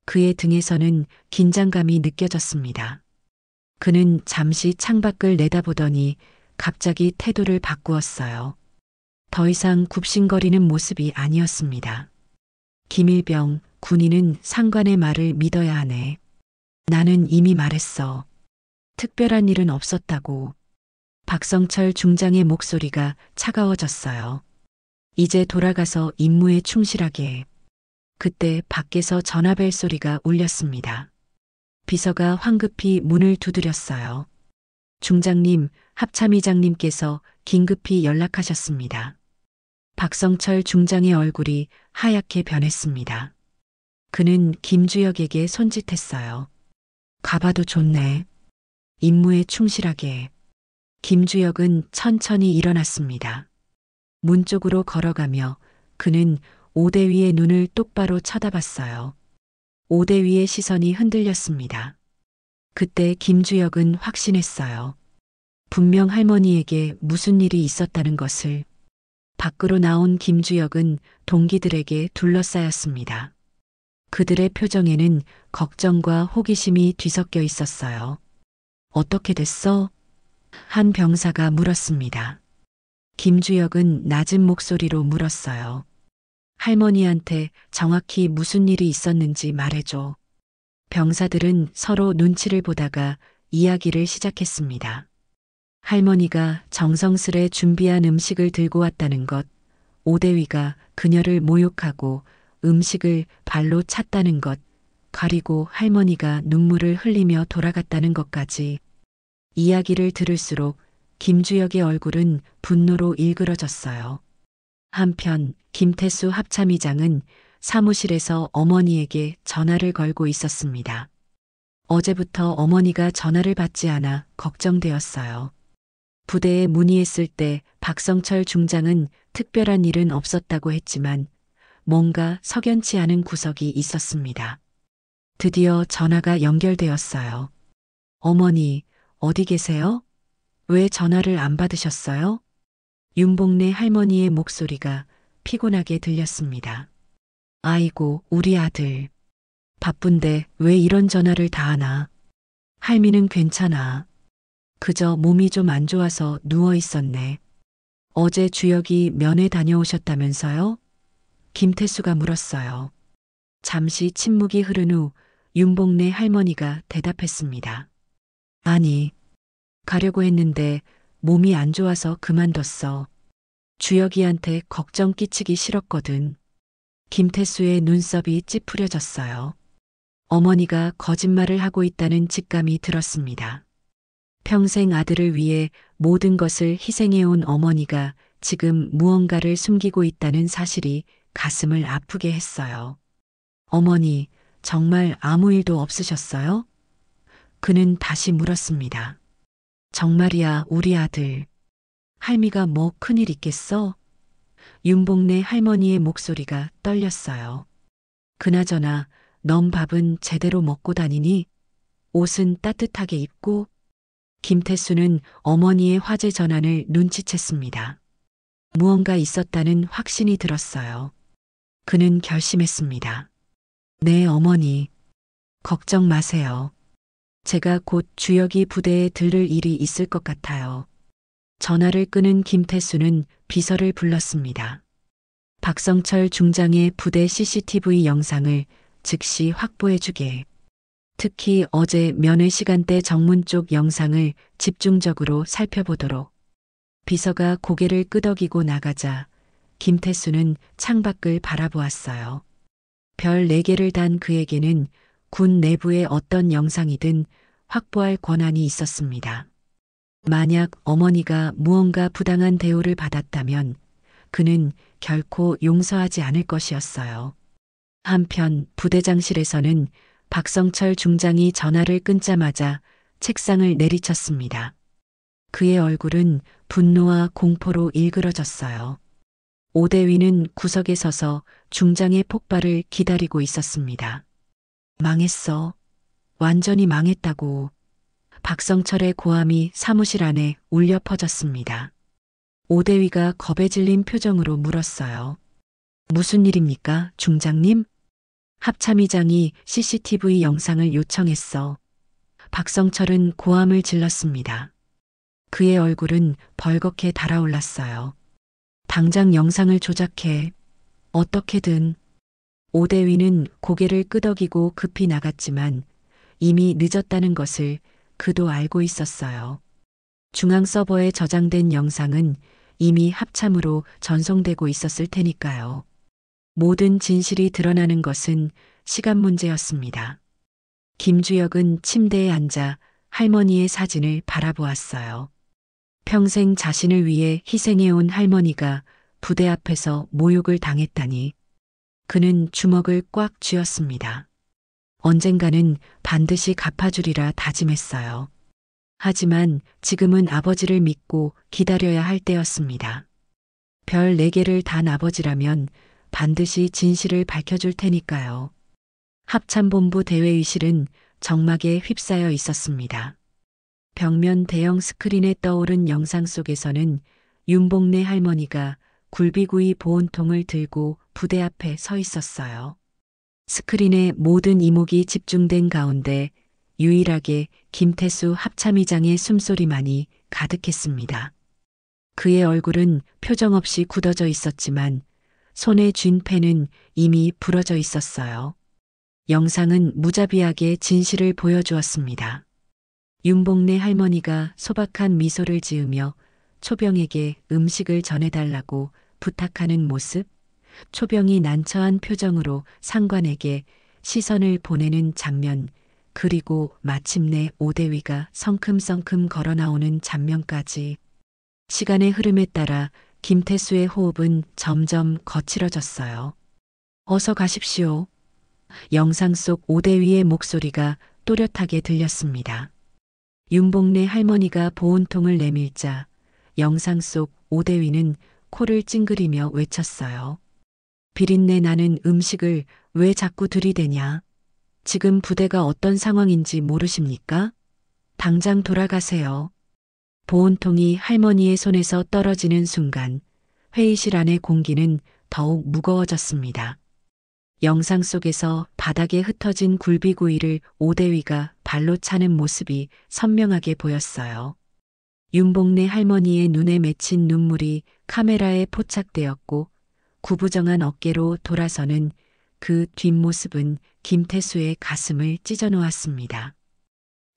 그의 등에서는 긴장감이 느껴졌습니다. 그는 잠시 창밖을 내다보더니 갑자기 태도를 바꾸었어요. 더 이상 굽신거리는 모습이 아니었습니다. 김일병, 군인은 상관의 말을 믿어야 하네. 나는 이미 말했어. 특별한 일은 없었다고. 박성철 중장의 목소리가 차가워졌어요. 이제 돌아가서 임무에 충실하게. 그때 밖에서 전화벨 소리가 울렸습니다. 비서가 황급히 문을 두드렸어요. 중장님, 합참의장님께서 긴급히 연락하셨습니다. 박성철 중장의 얼굴이 하얗게 변했습니다. 그는 김주혁에게 손짓했어요. 가봐도 좋네. 임무에 충실하게. 김주혁은 천천히 일어났습니다. 문 쪽으로 걸어가며 그는 오대위의 눈을 똑바로 쳐다봤어요. 오대위의 시선이 흔들렸습니다. 그때 김주혁은 확신했어요. 분명 할머니에게 무슨 일이 있었다는 것을. 밖으로 나온 김주혁은 동기들에게 둘러싸였습니다. 그들의 표정에는 걱정과 호기심이 뒤섞여 있었어요. 어떻게 됐어? 한 병사가 물었습니다. 김주혁은 낮은 목소리로 물었어요. 할머니한테 정확히 무슨 일이 있었는지 말해줘. 병사들은 서로 눈치를 보다가 이야기를 시작했습니다. 할머니가 정성스레 준비한 음식을 들고 왔다는 것, 오대위가 그녀를 모욕하고 음식을 발로 찼다는 것, 그리고 할머니가 눈물을 흘리며 돌아갔다는 것까지. 이야기를 들을수록 김주혁의 얼굴은 분노로 일그러졌어요. 한편 김태수 합참의장은 사무실에서 어머니에게 전화를 걸고 있었습니다. 어제부터 어머니가 전화를 받지 않아 걱정되었어요. 부대에 문의했을 때 박성철 중장은 특별한 일은 없었다고 했지만 뭔가 석연치 않은 구석이 있었습니다. 드디어 전화가 연결되었어요. 어머니, 어디 계세요? 왜 전화를 안 받으셨어요? 윤복래 할머니의 목소리가 피곤하게 들렸습니다. 아이고, 우리 아들. 바쁜데 왜 이런 전화를 다 하나? 할미는 괜찮아. 그저 몸이 좀 안 좋아서 누워 있었네. 어제 주혁이 면회 다녀오셨다면서요? 김태수가 물었어요. 잠시 침묵이 흐른 후 윤복래 할머니가 대답했습니다. 아니, 가려고 했는데 몸이 안 좋아서 그만뒀어. 주혁이한테 걱정 끼치기 싫었거든. 김태수의 눈썹이 찌푸려졌어요. 어머니가 거짓말을 하고 있다는 직감이 들었습니다. 평생 아들을 위해 모든 것을 희생해온 어머니가 지금 무언가를 숨기고 있다는 사실이 가슴을 아프게 했어요. 어머니, 정말 아무 일도 없으셨어요? 그는 다시 물었습니다. 정말이야, 우리 아들. 할미가 뭐 큰일 있겠어? 윤복래 할머니의 목소리가 떨렸어요. 그나저나 넌 밥은 제대로 먹고 다니니? 옷은 따뜻하게 입고? 김태수는 어머니의 화제 전환을 눈치챘습니다. 무언가 있었다는 확신이 들었어요. 그는 결심했습니다. 네, 어머니. 걱정 마세요. 제가 곧 주혁이 부대에 들를 일이 있을 것 같아요. 전화를 끄는 김태수는 비서를 불렀습니다. 박성철 중장의 부대 CCTV 영상을 즉시 확보해주게. 특히 어제 면회 시간대 정문 쪽 영상을 집중적으로 살펴보도록. 비서가 고개를 끄덕이고 나가자 김태수는 창밖을 바라보았어요. 별 4개를 단 그에게는 군 내부의 어떤 영상이든 확보할 권한이 있었습니다. 만약 어머니가 무언가 부당한 대우를 받았다면 그는 결코 용서하지 않을 것이었어요. 한편 부대장실에서는 박성철 중장이 전화를 끊자마자 책상을 내리쳤습니다. 그의 얼굴은 분노와 공포로 일그러졌어요. 오대위는 구석에 서서 중장의 폭발을 기다리고 있었습니다. 망했어. 완전히 망했다고. 박성철의 고함이 사무실 안에 울려 퍼졌습니다. 오대위가 겁에 질린 표정으로 물었어요. 무슨 일입니까, 중장님? 합참의장이 CCTV 영상을 요청했어. 박성철은 고함을 질렀습니다. 그의 얼굴은 벌겋게 달아올랐어요. 당장 영상을 조작해. 어떻게든. 오대위는 고개를 끄덕이고 급히 나갔지만 이미 늦었다는 것을 그도 알고 있었어요. 중앙 서버에 저장된 영상은 이미 합참으로 전송되고 있었을 테니까요. 모든 진실이 드러나는 것은 시간 문제였습니다. 김주혁은 침대에 앉아 할머니의 사진을 바라보았어요. 평생 자신을 위해 희생해온 할머니가 부대 앞에서 모욕을 당했다니. 그는 주먹을 꽉 쥐었습니다. 언젠가는 반드시 갚아주리라 다짐했어요. 하지만 지금은 아버지를 믿고 기다려야 할 때였습니다. 별 4개를 단 아버지라면 반드시 진실을 밝혀줄 테니까요. 합참본부 대회의실은 정막에 휩싸여 있었습니다. 벽면 대형 스크린에 떠오른 영상 속에서는 윤복래 할머니가 굴비구이 보온통을 들고 부대 앞에 서 있었어요. 스크린에 모든 이목이 집중된 가운데 유일하게 김태수 합참의장의 숨소리만이 가득했습니다. 그의 얼굴은 표정 없이 굳어져 있었지만 손에 쥔 펜은 이미 부러져 있었어요. 영상은 무자비하게 진실을 보여주었습니다. 윤복래 할머니가 소박한 미소를 지으며 초병에게 음식을 전해달라고 부탁하는 모습, 초병이 난처한 표정으로 상관에게 시선을 보내는 장면, 그리고 마침내 오대위가 성큼성큼 걸어 나오는 장면까지. 시간의 흐름에 따라 김태수의 호흡은 점점 거칠어졌어요. 어서 가십시오. 영상 속 오대위의 목소리가 또렷하게 들렸습니다. 윤복래 할머니가 보온통을 내밀자 영상 속 오대위는 코를 찡그리며 외쳤어요. 비린내 나는 음식을 왜 자꾸 들이대냐? 지금 부대가 어떤 상황인지 모르십니까? 당장 돌아가세요. 보온통이 할머니의 손에서 떨어지는 순간 회의실 안의 공기는 더욱 무거워졌습니다. 영상 속에서 바닥에 흩어진 굴비구이를 오대위가 발로 차는 모습이 선명하게 보였어요. 윤복래 할머니의 눈에 맺힌 눈물이 카메라에 포착되었고 구부정한 어깨로 돌아서는 그 뒷모습은 김태수의 가슴을 찢어놓았습니다.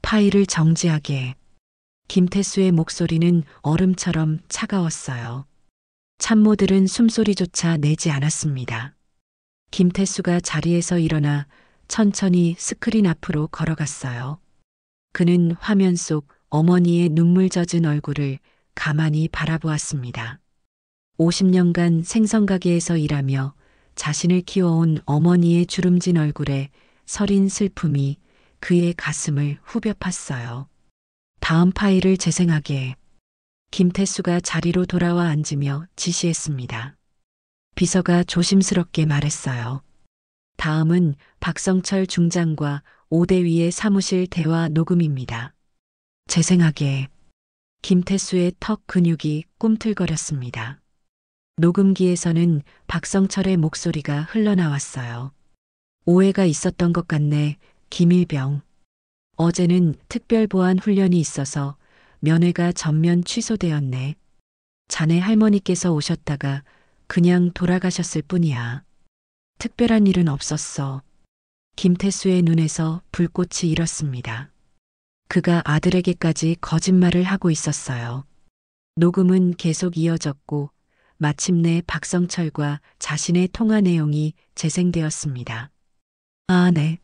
파일을 정지하게. 김태수의 목소리는 얼음처럼 차가웠어요. 참모들은 숨소리조차 내지 않았습니다. 김태수가 자리에서 일어나 천천히 스크린 앞으로 걸어갔어요. 그는 화면 속 어머니의 눈물 젖은 얼굴을 가만히 바라보았습니다. 50년간 생선가게에서 일하며 자신을 키워온 어머니의 주름진 얼굴에 서린 슬픔이 그의 가슴을 후벼 팠어요. 다음 파일을 재생하게. 김태수가 자리로 돌아와 앉으며 지시했습니다. 비서가 조심스럽게 말했어요. 다음은 박성철 중장과 오대위의 사무실 대화 녹음입니다. 재생하게. 김태수의 턱 근육이 꿈틀거렸습니다. 녹음기에서는 박성철의 목소리가 흘러나왔어요. 오해가 있었던 것 같네, 김일병. 어제는 특별보안 훈련이 있어서 면회가 전면 취소되었네. 자네 할머니께서 오셨다가 그냥 돌아가셨을 뿐이야. 특별한 일은 없었어. 김태수의 눈에서 불꽃이 일었습니다. 그가 아들에게까지 거짓말을 하고 있었어요. 녹음은 계속 이어졌고 마침내 박성철과 자신의 통화 내용이 재생되었습니다. 아, 네.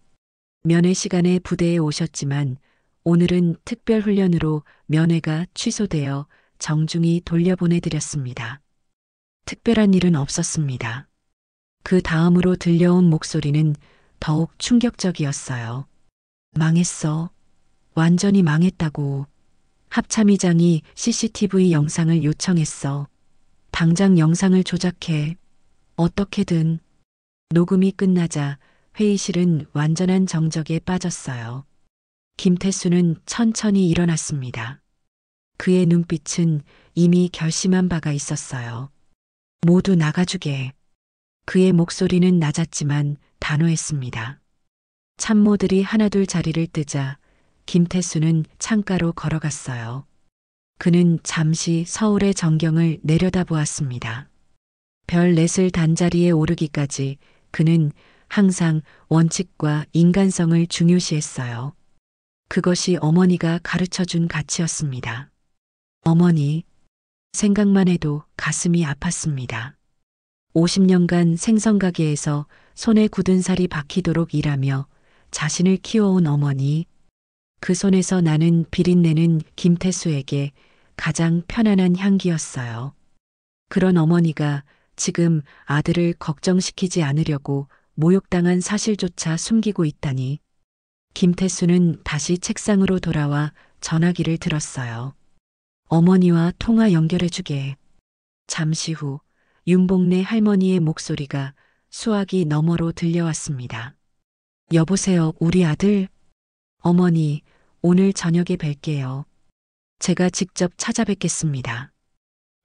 면회 시간에 부대에 오셨지만 오늘은 특별훈련으로 면회가 취소되어 정중히 돌려보내드렸습니다. 특별한 일은 없었습니다. 그 다음으로 들려온 목소리는 더욱 충격적이었어요. 망했어. 완전히 망했다고. 합참의장이 CCTV 영상을 요청했어. 당장 영상을 조작해. 어떻게든. 녹음이 끝나자 회의실은 완전한 정적에 빠졌어요. 김태수는 천천히 일어났습니다. 그의 눈빛은 이미 결심한 바가 있었어요. 모두 나가주게. 그의 목소리는 낮았지만 단호했습니다. 참모들이 하나둘 자리를 뜨자 김태수는 창가로 걸어갔어요. 그는 잠시 서울의 전경을 내려다보았습니다. 별 넷을 단자리에 오르기까지 그는 항상 원칙과 인간성을 중요시했어요. 그것이 어머니가 가르쳐준 가치였습니다. 어머니, 생각만 해도 가슴이 아팠습니다. 50년간 생선가게에서 손에 굳은 살이 박히도록 일하며 자신을 키워온 어머니, 그 손에서 나는 비린내는 김태수에게 가장 편안한 향기였어요. 그런 어머니가 지금 아들을 걱정시키지 않으려고 모욕당한 사실조차 숨기고 있다니. 김태수는 다시 책상으로 돌아와 전화기를 들었어요. 어머니와 통화 연결해주게. 잠시 후 윤복래 할머니의 목소리가 수화기 너머로 들려왔습니다. 여보세요, 우리 아들? 어머니, 오늘 저녁에 뵐게요. 제가 직접 찾아뵙겠습니다.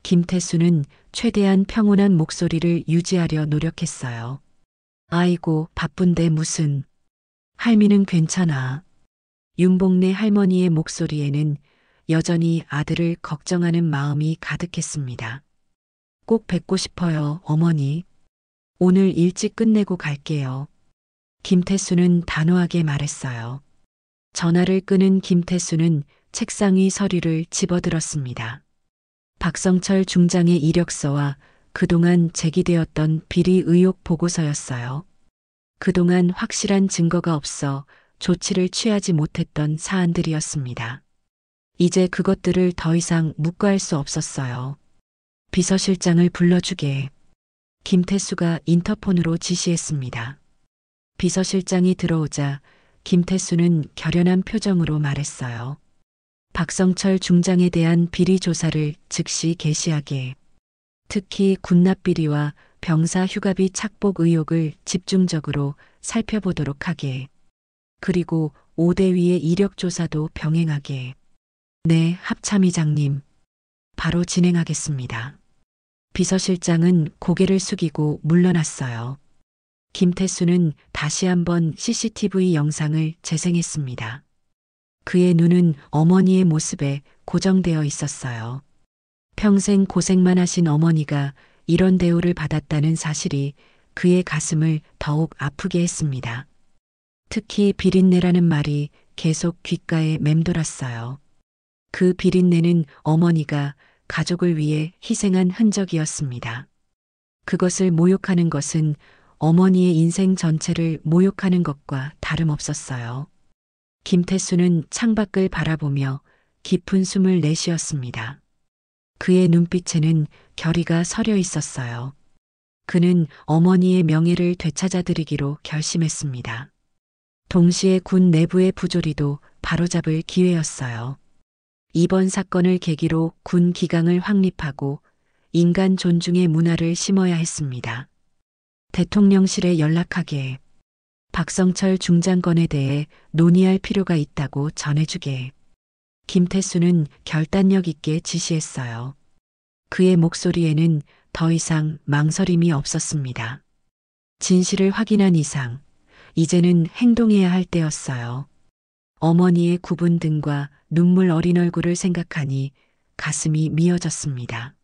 김태수는 최대한 평온한 목소리를 유지하려 노력했어요. 아이고, 바쁜데 무슨. 할미는 괜찮아. 윤복래 할머니의 목소리에는 여전히 아들을 걱정하는 마음이 가득했습니다. 꼭 뵙고 싶어요, 어머니. 오늘 일찍 끝내고 갈게요. 김태수는 단호하게 말했어요. 전화를 끄는 김태수는 책상 위 서류를 집어들었습니다. 박성철 중장의 이력서와 그동안 제기되었던 비리 의혹 보고서였어요. 그동안 확실한 증거가 없어 조치를 취하지 못했던 사안들이었습니다. 이제 그것들을 더 이상 묵과할 수 없었어요. 비서실장을 불러주게. 김태수가 인터폰으로 지시했습니다. 비서실장이 들어오자 김태수는 결연한 표정으로 말했어요. 박성철 중장에 대한 비리 조사를 즉시 개시하게. 특히 군납비리와 병사 휴가비 착복 의혹을 집중적으로 살펴보도록 하게. 그리고 5대위의 이력 조사도 병행하게. 네, 합참의장님. 바로 진행하겠습니다. 비서실장은 고개를 숙이고 물러났어요. 김태수는 다시 한번 CCTV 영상을 재생했습니다. 그의 눈은 어머니의 모습에 고정되어 있었어요. 평생 고생만 하신 어머니가 이런 대우를 받았다는 사실이 그의 가슴을 더욱 아프게 했습니다. 특히 비린내라는 말이 계속 귓가에 맴돌았어요. 그 비린내는 어머니가 가족을 위해 희생한 흔적이었습니다. 그것을 모욕하는 것은 어머니의 인생 전체를 모욕하는 것과 다름없었어요. 김태수는 창밖을 바라보며 깊은 숨을 내쉬었습니다. 그의 눈빛에는 결의가 서려 있었어요. 그는 어머니의 명예를 되찾아드리기로 결심했습니다. 동시에 군 내부의 부조리도 바로잡을 기회였어요. 이번 사건을 계기로 군 기강을 확립하고 인간 존중의 문화를 심어야 했습니다. 대통령실에 연락하게. 박성철 중장관에 대해 논의할 필요가 있다고 전해주게. 김태수는 결단력 있게 지시했어요. 그의 목소리에는 더 이상 망설임이 없었습니다. 진실을 확인한 이상, 이제는 행동해야 할 때였어요. 어머니의 굽은 등과 눈물 어린 얼굴을 생각하니 가슴이 미어졌습니다.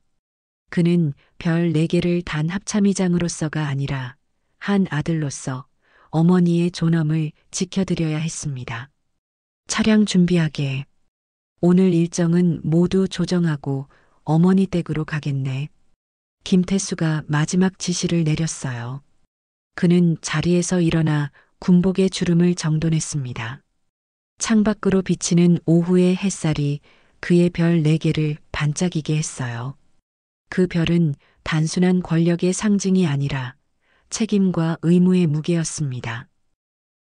그는 별 4개를 단 합참의장으로서가 아니라 한 아들로서 어머니의 존엄을 지켜드려야 했습니다. 차량 준비하게. 오늘 일정은 모두 조정하고 어머니 댁으로 가겠네. 김태수가 마지막 지시를 내렸어요. 그는 자리에서 일어나 군복의 주름을 정돈했습니다. 창밖으로 비치는 오후의 햇살이 그의 별 4개를 반짝이게 했어요. 그 별은 단순한 권력의 상징이 아니라 책임과 의무의 무게였습니다.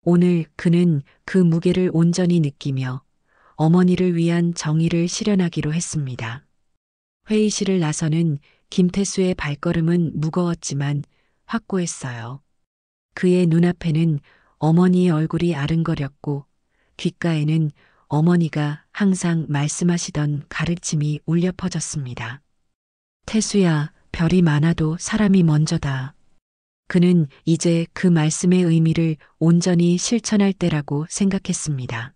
오늘 그는 그 무게를 온전히 느끼며 어머니를 위한 정의를 실현하기로 했습니다. 회의실을 나서는 김태수의 발걸음은 무거웠지만 확고했어요. 그의 눈앞에는 어머니의 얼굴이 아른거렸고 귓가에는 어머니가 항상 말씀하시던 가르침이 울려 퍼졌습니다. 태수야, 별이 많아도 사람이 먼저다. 그는 이제 그 말씀의 의미를 온전히 실천할 때라고 생각했습니다.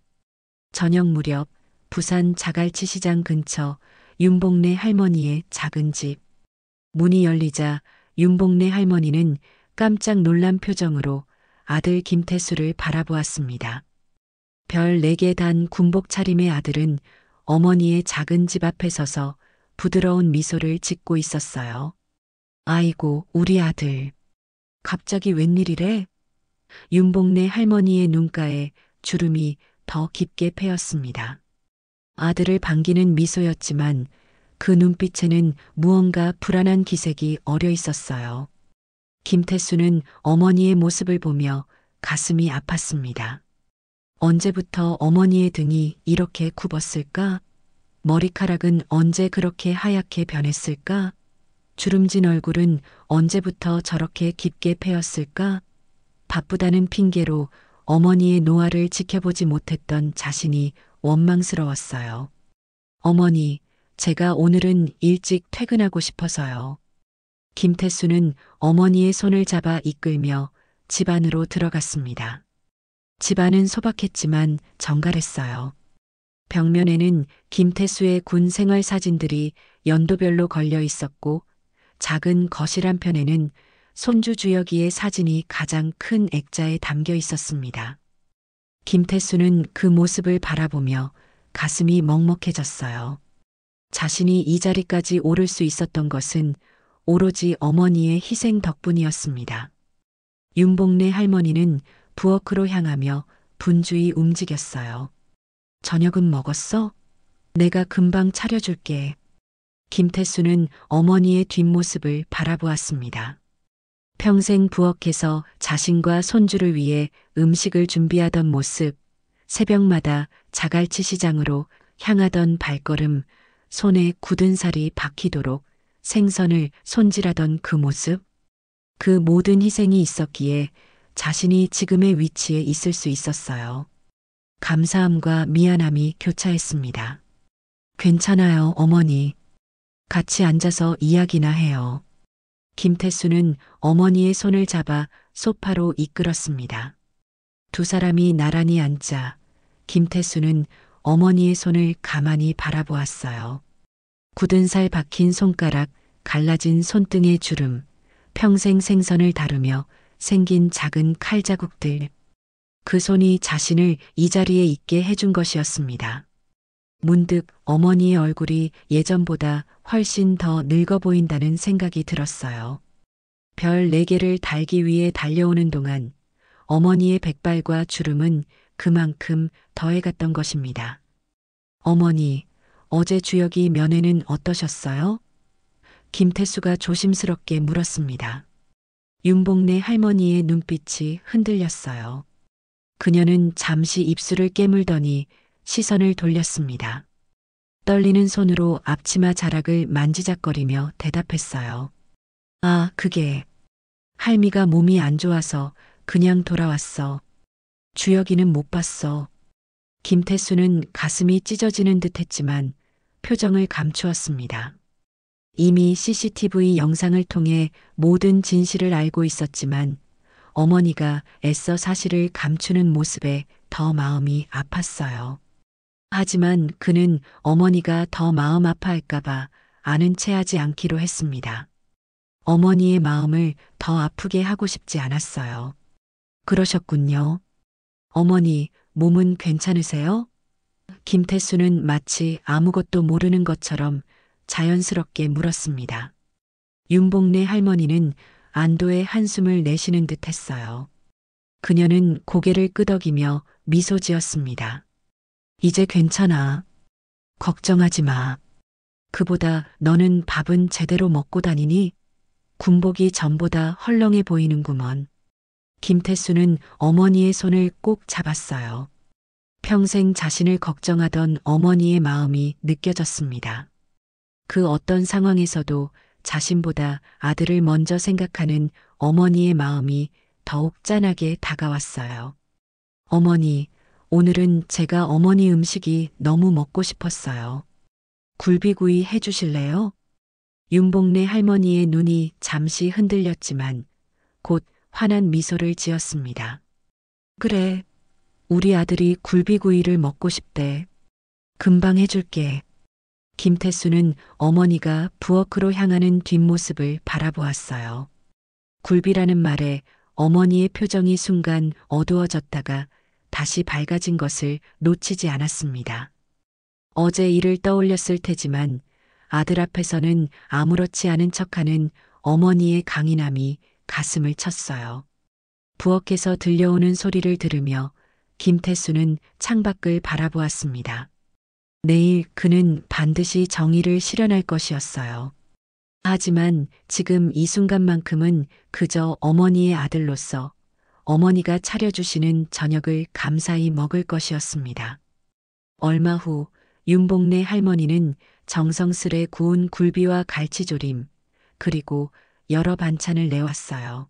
저녁 무렵 부산 자갈치 시장 근처 윤복래 할머니의 작은 집. 문이 열리자 윤복래 할머니는 깜짝 놀란 표정으로 아들 김태수를 바라보았습니다. 별 4개 단 군복 차림의 아들은 어머니의 작은 집 앞에 서서 부드러운 미소를 짓고 있었어요. 아이고, 우리 아들. 갑자기 웬일이래? 윤복래 할머니의 눈가에 주름이 더 깊게 패였습니다. 아들을 반기는 미소였지만 그 눈빛에는 무언가 불안한 기색이 어려 있었어요. 김태수는 어머니의 모습을 보며 가슴이 아팠습니다. 언제부터 어머니의 등이 이렇게 굽었을까? 머리카락은 언제 그렇게 하얗게 변했을까? 주름진 얼굴은 언제부터 저렇게 깊게 패였을까? 바쁘다는 핑계로 어머니의 노화를 지켜보지 못했던 자신이 원망스러웠어요. 어머니, 제가 오늘은 일찍 퇴근하고 싶어서요. 김태수는 어머니의 손을 잡아 이끌며 집 안으로 들어갔습니다. 집 안은 소박했지만 정갈했어요. 벽면에는 김태수의 군 생활 사진들이 연도별로 걸려 있었고 작은 거실 한편에는 손주 주혁이의 사진이 가장 큰 액자에 담겨 있었습니다. 김태수는 그 모습을 바라보며 가슴이 먹먹해졌어요. 자신이 이 자리까지 오를 수 있었던 것은 오로지 어머니의 희생 덕분이었습니다. 윤복래 할머니는 부엌으로 향하며 분주히 움직였어요. 저녁은 먹었어? 내가 금방 차려줄게. 김태수는 어머니의 뒷모습을 바라보았습니다. 평생 부엌에서 자신과 손주를 위해 음식을 준비하던 모습, 새벽마다 자갈치 시장으로 향하던 발걸음, 손에 굳은 살이 박히도록 생선을 손질하던 그 모습, 그 모든 희생이 있었기에 자신이 지금의 위치에 있을 수 있었어요. 감사함과 미안함이 교차했습니다. 괜찮아요, 어머니. 같이 앉아서 이야기나 해요. 김태수는 어머니의 손을 잡아 소파로 이끌었습니다. 두 사람이 나란히 앉자 김태수는 어머니의 손을 가만히 바라보았어요. 굳은 살 박힌 손가락, 갈라진 손등의 주름, 평생 생선을 다루며 생긴 작은 칼 자국들. 그 손이 자신을 이 자리에 있게 해준 것이었습니다. 문득 어머니의 얼굴이 예전보다 훨씬 더 늙어 보인다는 생각이 들었어요. 별 4개를 달기 위해 달려오는 동안 어머니의 백발과 주름은 그만큼 더해갔던 것입니다. 어머니, 어제 주혁이 면회는 어떠셨어요? 김태수가 조심스럽게 물었습니다. 윤복래 할머니의 눈빛이 흔들렸어요. 그녀는 잠시 입술을 깨물더니 시선을 돌렸습니다. 떨리는 손으로 앞치마 자락을 만지작거리며 대답했어요. 아, 그게 할미가 몸이 안 좋아서 그냥 돌아왔어. 주혁이는 못 봤어. 김태수는 가슴이 찢어지는 듯 했지만 표정을 감추었습니다. 이미 CCTV 영상을 통해 모든 진실을 알고 있었지만 어머니가 애써 사실을 감추는 모습에 더 마음이 아팠어요. 하지만 그는 어머니가 더 마음 아파할까봐 아는 체 하지 않기로 했습니다. 어머니의 마음을 더 아프게 하고 싶지 않았어요. 그러셨군요. 어머니, 몸은 괜찮으세요? 김태수는 마치 아무것도 모르는 것처럼 자연스럽게 물었습니다. 윤복래 할머니는 안도의 한숨을 내쉬는 듯 했어요. 그녀는 고개를 끄덕이며 미소 지었습니다. 이제 괜찮아. 걱정하지 마. 그보다 너는 밥은 제대로 먹고 다니니? 군복이 전보다 헐렁해 보이는구먼. 김태수는 어머니의 손을 꼭 잡았어요. 평생 자신을 걱정하던 어머니의 마음이 느껴졌습니다. 그 어떤 상황에서도 자신보다 아들을 먼저 생각하는 어머니의 마음이 더욱 짠하게 다가왔어요. 어머니, 오늘은 제가 어머니 음식이 너무 먹고 싶었어요. 굴비구이 해주실래요? 윤복래 할머니의 눈이 잠시 흔들렸지만 곧 환한 미소를 지었습니다. 그래, 우리 아들이 굴비구이를 먹고 싶대. 금방 해줄게. 김태수는 어머니가 부엌으로 향하는 뒷모습을 바라보았어요. 굴비라는 말에 어머니의 표정이 순간 어두워졌다가 다시 밝아진 것을 놓치지 않았습니다. 어제 일을 떠올렸을 테지만 아들 앞에서는 아무렇지 않은 척하는 어머니의 강인함이 가슴을 쳤어요. 부엌에서 들려오는 소리를 들으며 김태수는 창밖을 바라보았습니다. 내일 그는 반드시 정의를 실현할 것이었어요. 하지만 지금 이 순간만큼은 그저 어머니의 아들로서 어머니가 차려주시는 저녁을 감사히 먹을 것이었습니다. 얼마 후 윤복래 할머니는 정성스레 구운 굴비와 갈치조림, 그리고 여러 반찬을 내왔어요.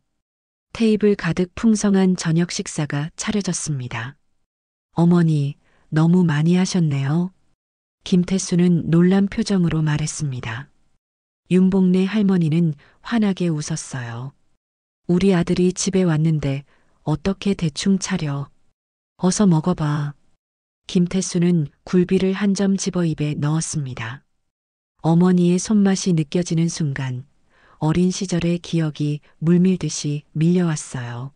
테이블 가득 풍성한 저녁 식사가 차려졌습니다. 어머니, 너무 많이 하셨네요. 김태수는 놀란 표정으로 말했습니다. 윤복래 할머니는 환하게 웃었어요. 우리 아들이 집에 왔는데 어떻게 대충 차려. 어서 먹어봐. 김태수는 굴비를 한 점 집어 입에 넣었습니다. 어머니의 손맛이 느껴지는 순간 어린 시절의 기억이 물밀듯이 밀려왔어요.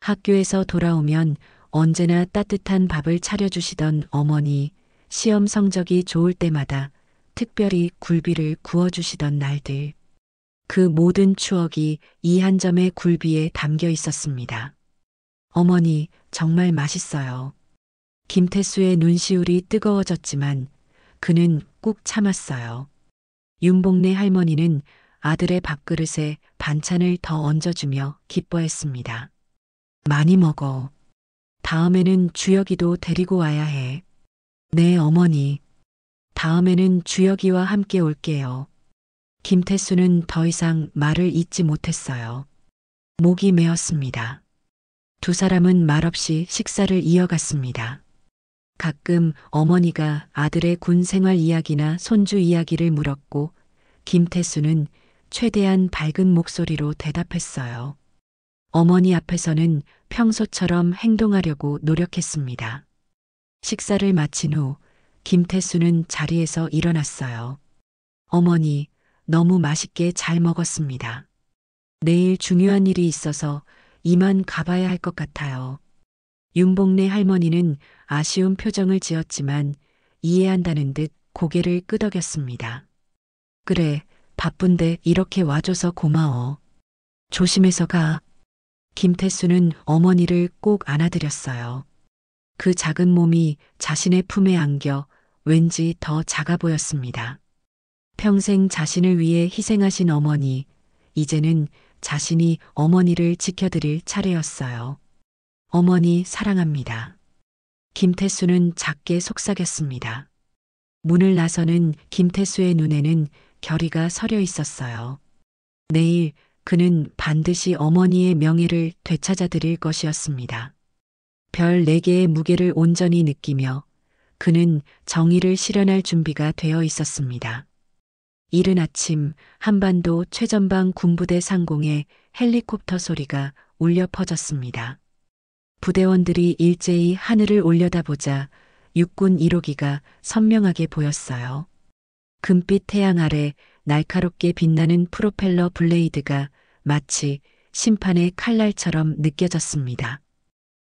학교에서 돌아오면 언제나 따뜻한 밥을 차려주시던 어머니, 시험 성적이 좋을 때마다 특별히 굴비를 구워주시던 날들. 그 모든 추억이 이 한 점의 굴비에 담겨 있었습니다. 어머니, 정말 맛있어요. 김태수의 눈시울이 뜨거워졌지만 그는 꾹 참았어요. 윤복래 할머니는 아들의 밥그릇에 반찬을 더 얹어주며 기뻐했습니다. 많이 먹어. 다음에는 주혁이도 데리고 와야 해. 네, 어머니. 다음에는 주혁이와 함께 올게요. 김태수는 더 이상 말을 잇지 못했어요. 목이 메었습니다. 두 사람은 말없이 식사를 이어갔습니다. 가끔 어머니가 아들의 군 생활 이야기나 손주 이야기를 물었고 김태수는 최대한 밝은 목소리로 대답했어요. 어머니 앞에서는 평소처럼 행동하려고 노력했습니다. 식사를 마친 후 김태수는 자리에서 일어났어요. 어머니, 너무 맛있게 잘 먹었습니다. 내일 중요한 일이 있어서 이만 가봐야 할 것 같아요. 윤복래 할머니는 아쉬운 표정을 지었지만 이해한다는 듯 고개를 끄덕였습니다. 그래, 바쁜데 이렇게 와줘서 고마워. 조심해서 가. 김태수는 어머니를 꼭 안아드렸어요. 그 작은 몸이 자신의 품에 안겨 왠지 더 작아 보였습니다. 평생 자신을 위해 희생하신 어머니, 이제는 자신이 어머니를 지켜드릴 차례였어요. 어머니 사랑합니다. 김태수는 작게 속삭였습니다. 문을 나서는 김태수의 눈에는 결의가 서려 있었어요. 내일 그는 반드시 어머니의 명예를 되찾아드릴 것이었습니다. 별 4개의 무게를 온전히 느끼며 그는 정의를 실현할 준비가 되어 있었습니다. 이른 아침 한반도 최전방 군부대 상공에 헬리콥터 소리가 울려 퍼졌습니다. 부대원들이 일제히 하늘을 올려다보자 육군 1호기가 선명하게 보였어요. 금빛 태양 아래 날카롭게 빛나는 프로펠러 블레이드가 마치 심판의 칼날처럼 느껴졌습니다.